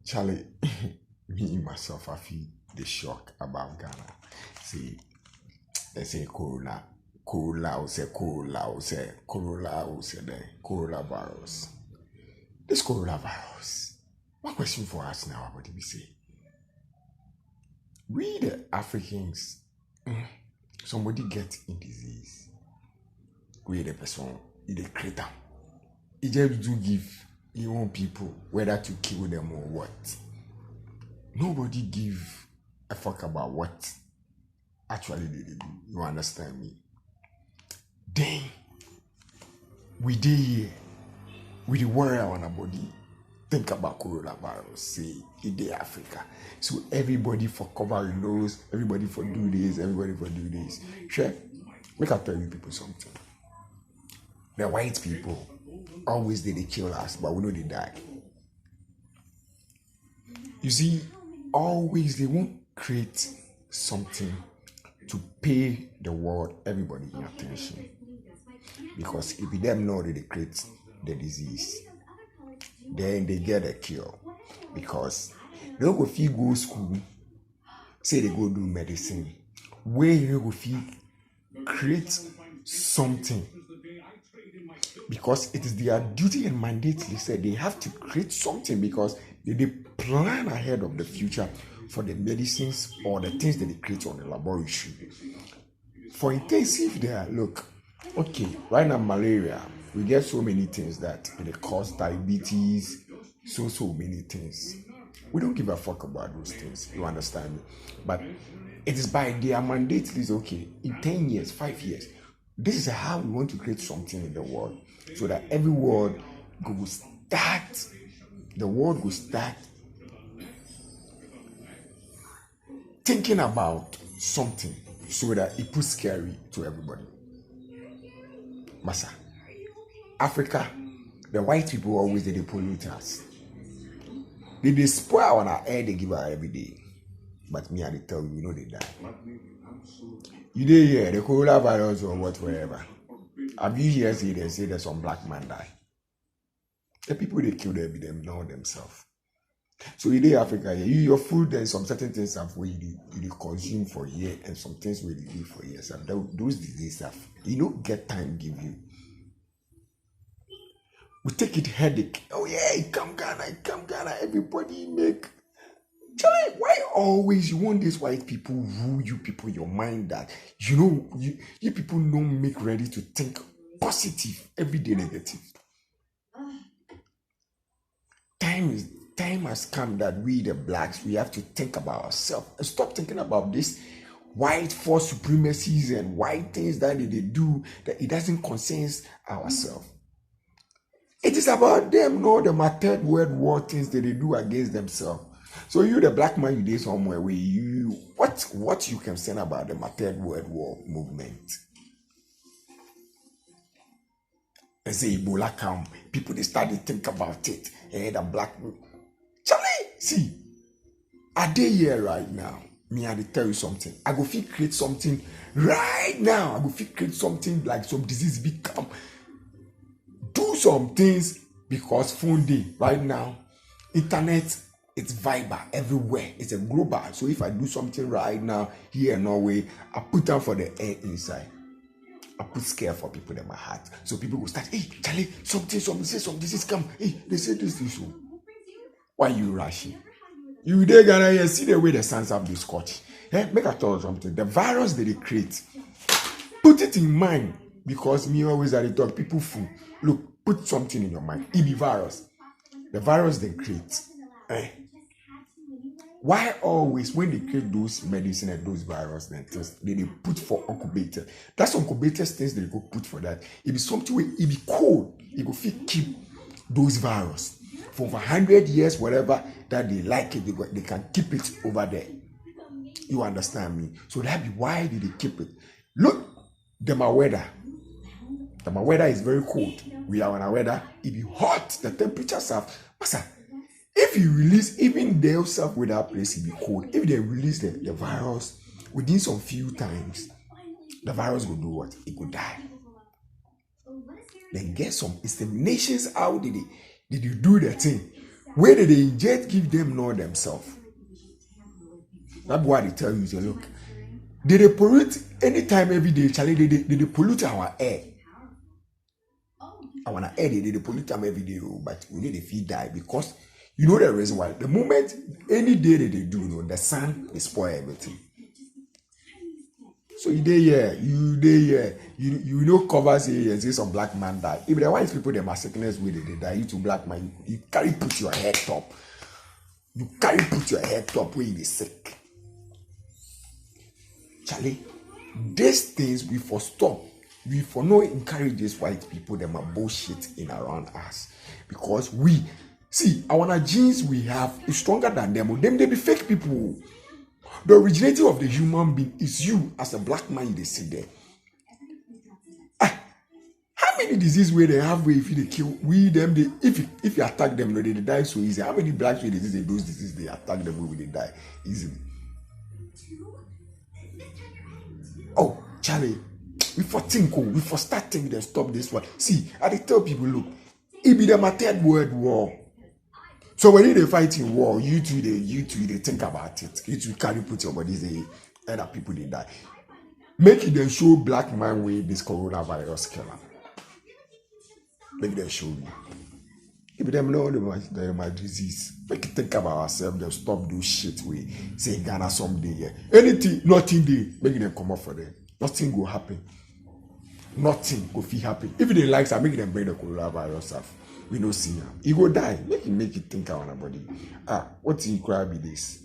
Charlie, me myself, I feel the shock about Ghana. See, they say coronavirus. This coronavirus. One question for us now, what did we say? We the Africans, somebody get a disease. We the person, the creator. It just do give you want people whether to kill them or what. Nobody give a fuck about what actually they do. You understand me? Then we did here with the worry on our body. Think about coronavirus, say in the Africa. So everybody for cover your nose, everybody for do this, everybody for do this. Sure, make I tell you people something. The white people always they kill us, but we know they die. You see, always they won't create something to pay the world, everybody in attention. Because if them know that they create the disease, then they get a cure. Because they go feel go school, say they go do medicine, where you go feel create something. Because it is their duty and mandate, they said they have to create something because they plan ahead of the future for the medicines or the things that they create on the laboratory. For intensive there, look, okay, right now malaria, we get so many things that they cause diabetes, so many things. We don't give a fuck about those things, you understand me? But it is by their mandate, it is okay, in 10 years, 5 years, this is how we want to create something in the world so that every world will start, the world will start thinking about something so that it puts scary to everybody. Massa, Africa, the white people always they pollute us. They spoil on our air they give us every day. But me, I tell you, you know they die. You did hear the coronavirus or whatever. Have you heard they say there's some black man die? The people they kill them know themselves. So in Africa, your food and some certain things have where you consume for a year and some things where you do for years. And those diseases have you don't get time give you. We take it headache. Oh yeah, come Ghana, everybody make. Charlie, why always you want these white people rule you people your mind that you people don't make ready to think positive, everyday negative. Time has come that we the blacks we have to think about ourselves and stop thinking about this white force supremacies and white things that they do that it doesn't concern ourselves. It is about them, no the third world war things that they do against themselves. So you the black man you did somewhere where you what you can say about the third world war movement. They say Ebola come, people they start to think about it. And the black Charlie, see, are they here right now? Me, I tell you something. I go feel create something right now. I go feel create something like some disease become. Do some things because phone day right now, internet, it's Viber everywhere. It's a global. So if I do something right now here in Norway, I put down for the air inside. I put scare for people in my heart. So people will start, hey, Charlie, something, say some disease come. Hey, they say this. Why you rushing? You there gonna here, see the way the sons have this scotch. Hey, make I tell you something. The virus that they create, put it in mind. Because me always at the talk, people fool. Look, put something in your mind. It be virus. The virus they create. Why always when they create those medicine and those virus and things, they put for incubator. That's incubators things they go put for that. It be something where it be cold. It go fit keep those virus for over 100 years, whatever that they like it, they can keep it over there. You understand me? So that be why did they keep it? Look, the weather. The weather is very cold. We are on a weather. It be hot. The temperatures have. Massa, if you release even themselves with that place, it be cold. If they release the virus within some few times, the virus will do what? It will die. Then get some examinations. How did you do the thing? where did they just give them know themselves? That's why they tell you, say, look, they pollute anytime, every day, Charlie, they pollute our air. Our air, they pollute them every day, but we need to feed die because you know the reason why. The moment any day that they do, you know, the sun will spoil everything. So you know cover say some black man die. If the white people them are sickness with they die, you to black man, you carry put your head top. You carry put your head top where you sick. Charlie, these things we for stop. We for no encourage these white people them are bullshit in around us. Because we see our genes we have is stronger than them. Them they be fake people. The originator of the human being is you as a black man. They sit there. How many diseases where they have where if they kill we them they if you attack them they die so easy. How many blacks where those diseases they attack them where they die easily? Oh, Charlie, we for think we for start thinking they stop this one. See, I tell people look, it be them a third world war. So when they fight in war, you two they think about it. You two carry put your bodies there, other people they die. Make it then show black man with this coronavirus killer. Make them show you. If them know my disease, make it think about ourselves. Just stop do shit we say Ghana someday. Yeah. Anything, nothing they make them come up for them. Nothing will happen. Nothing will feel happen. If they like, I make them bring the coronavirus off. We don't see him. He go die. Make it think about our body. What he cry be this?